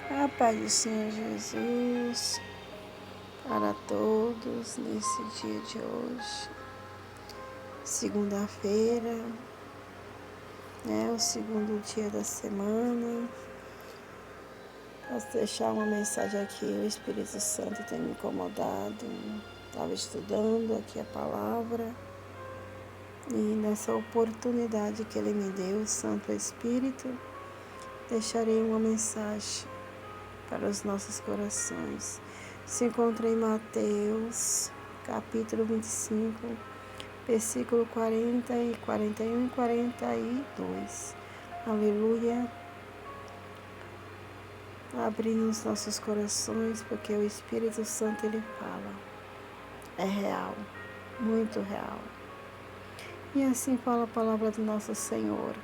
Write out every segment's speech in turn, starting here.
A paz do Senhor Jesus para todos nesse dia de hoje, segunda-feira, o segundo dia da semana. Posso deixar uma mensagem aqui, o Espírito Santo tem me incomodado. Estava estudando aqui a palavra e nessa oportunidade que Ele me deu, o Santo Espírito, deixarei uma mensagem para os nossos corações. Se encontra em Mateus, capítulo 25, versículo 40 e 41 e 42. Aleluia. Abrindo os nossos corações, porque o Espírito Santo, Ele fala. É real, muito real. E assim fala a palavra do nosso Senhor.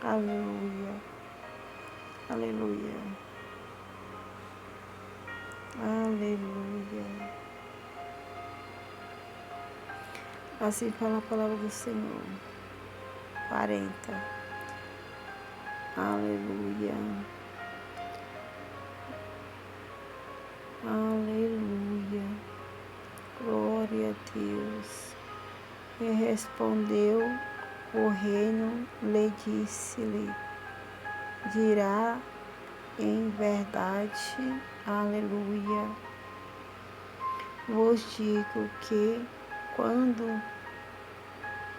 Aleluia. Aleluia. Aleluia. Assim fala a palavra do Senhor. 40. Aleluia. Aleluia. Glória a Deus. E respondeu o reino, lhe disse-lhe, dirá em verdade, aleluia, vos digo que quando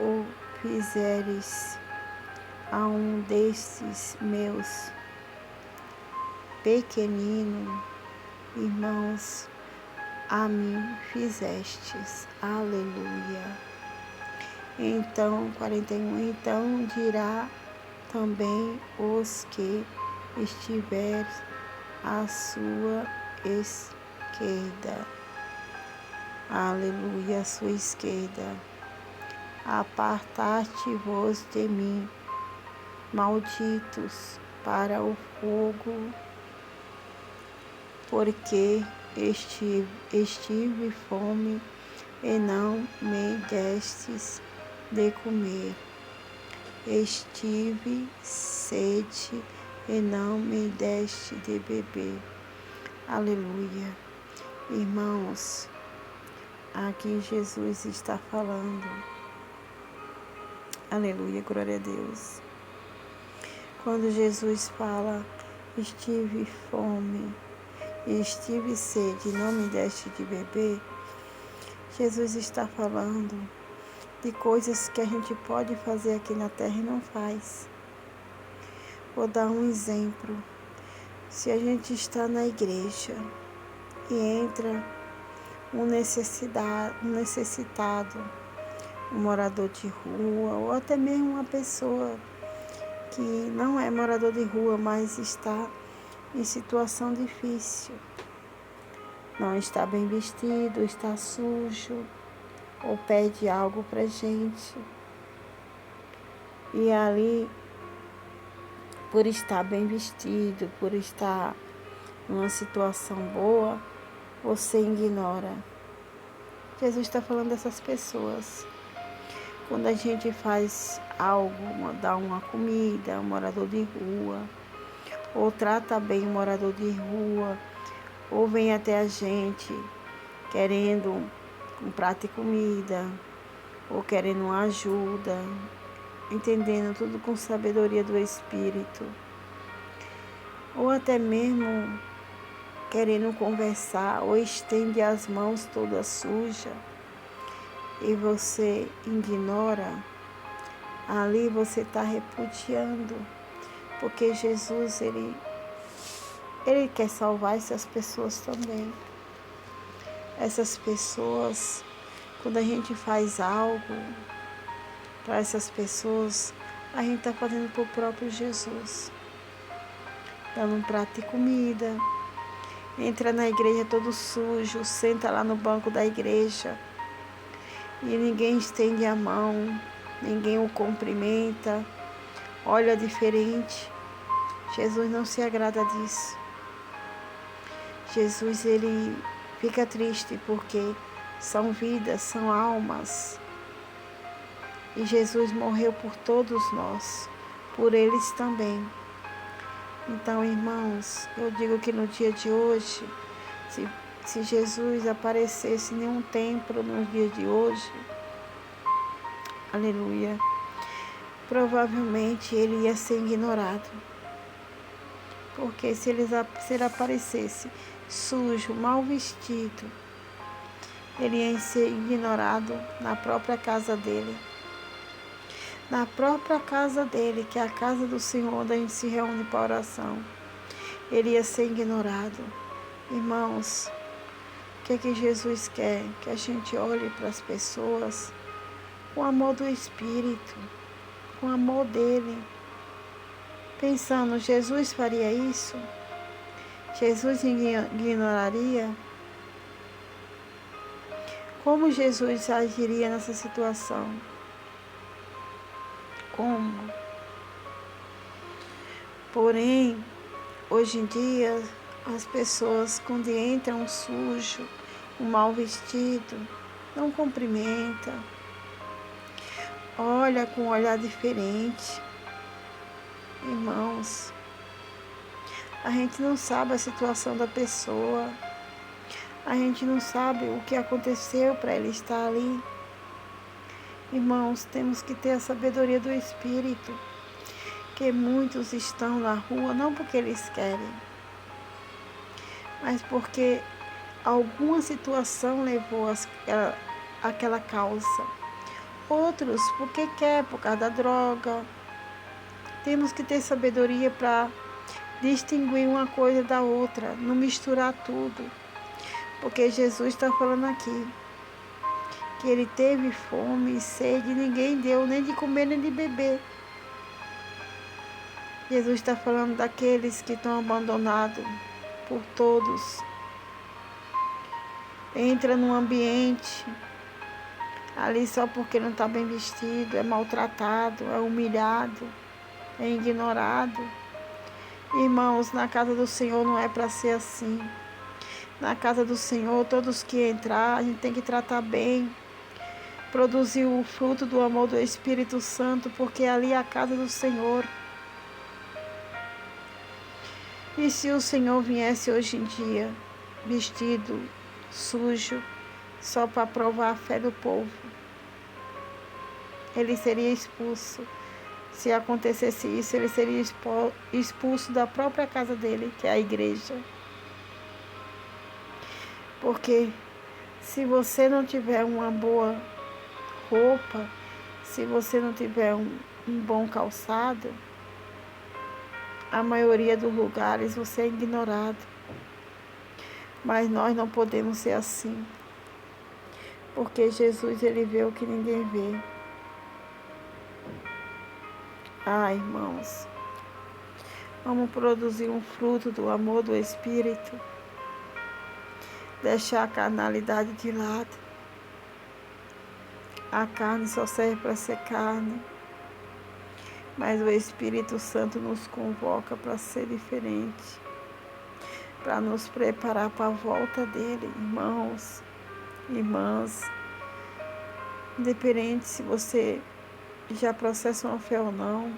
o fizeres a um destes meus pequeninos irmãos, a mim fizestes, aleluia. Então, 41, então dirá também os que estiver à sua esquerda, aleluia, à sua esquerda, apartai-vos de mim, malditos, para o fogo, porque estive fome e não me destes de comer, estive sede e não me deste de beber. Aleluia. Irmãos, aqui Jesus está falando. Aleluia, glória a Deus. Quando Jesus fala, estive fome e estive sede e não me deste de beber, Jesus está falando de coisas que a gente pode fazer aqui na terra e não faz. Vou dar um exemplo. Se a gente está na igreja e entra um necessitado, um morador de rua, ou até mesmo uma pessoa que não é morador de rua, mas está em situação difícil, não está bem vestido, está sujo, ou pede algo pra gente. E ali, por estar bem vestido, por estar numa situação boa, você ignora. Jesus está falando dessas pessoas. Quando a gente faz algo, dá uma comida, um morador de rua, ou trata bem um morador de rua, ou vem até a gente querendo um prato de comida, ou querendo uma ajuda, entendendo tudo com sabedoria do Espírito, ou até mesmo querendo conversar, ou estende as mãos toda suja e você ignora, ali você está repudiando, porque Jesus, ele quer salvar essas pessoas também. Essas pessoas, quando a gente faz algo para essas pessoas, a gente está fazendo para o próprio Jesus. Dando um prato de comida, entra na igreja todo sujo, senta lá no banco da igreja e ninguém estende a mão, ninguém o cumprimenta, olha diferente. Jesus não se agrada disso. Jesus, ele fica triste porque são vidas, são almas. E Jesus morreu por todos nós, por eles também. Então, irmãos, eu digo que no dia de hoje, se Jesus aparecesse em nenhum templo nos dias de hoje, aleluia, provavelmente ele ia ser ignorado. Porque se ele aparecesse sujo, mal vestido, ele ia ser ignorado na própria casa dele. Na própria casa dele, que é a casa do Senhor, onde a gente se reúne para oração, ele ia ser ignorado. Irmãos, o que é que Jesus quer? Que a gente olhe para as pessoas com o amor do Espírito, com o amor dele. Pensando, Jesus faria isso? Jesus ignoraria? Como Jesus agiria nessa situação? Como? Porém, hoje em dia, as pessoas, quando entram sujo, mal vestido, não cumprimenta, olha com um olhar diferente. Irmãos, a gente não sabe a situação da pessoa, a gente não sabe o que aconteceu para ele estar ali. Irmãos, temos que ter a sabedoria do Espírito, que muitos estão na rua não porque eles querem, mas porque alguma situação levou aquela causa. Outros porque quer, por causa da droga. Temos que ter sabedoria para distinguir uma coisa da outra, não misturar tudo. Porque Jesus está falando aqui que ele teve fome e sede, ninguém deu nem de comer nem de beber. Jesus está falando daqueles que estão abandonados por todos. Entra num ambiente ali só porque não está bem vestido, é maltratado, é humilhado, é ignorado. Irmãos, na casa do Senhor não é para ser assim. Na casa do Senhor, todos que entrar, a gente tem que tratar bem, produzir o fruto do amor do Espírito Santo, porque ali é a casa do Senhor. E se o Senhor viesse hoje em dia, vestido, sujo, só para provar a fé do povo, ele seria expulso. Se acontecesse isso, ele seria expulso da própria casa dele, que é a igreja. Porque se você não tiver uma boa roupa, se você não tiver um bom calçado, a maioria dos lugares você é ignorado. Mas nós não podemos ser assim. Porque Jesus, ele vê o que ninguém vê. Irmãos, vamos produzir um fruto do amor do Espírito. Deixar a carnalidade de lado. A carne só serve para ser carne. Mas o Espírito Santo nos convoca para ser diferente. Para nos preparar para a volta dele, irmãos, irmãs. Independente se você já processa uma fé ou não,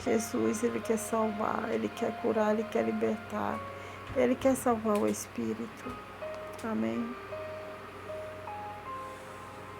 Jesus, ele quer salvar, ele quer curar, ele quer libertar, ele quer salvar o espírito. Amém.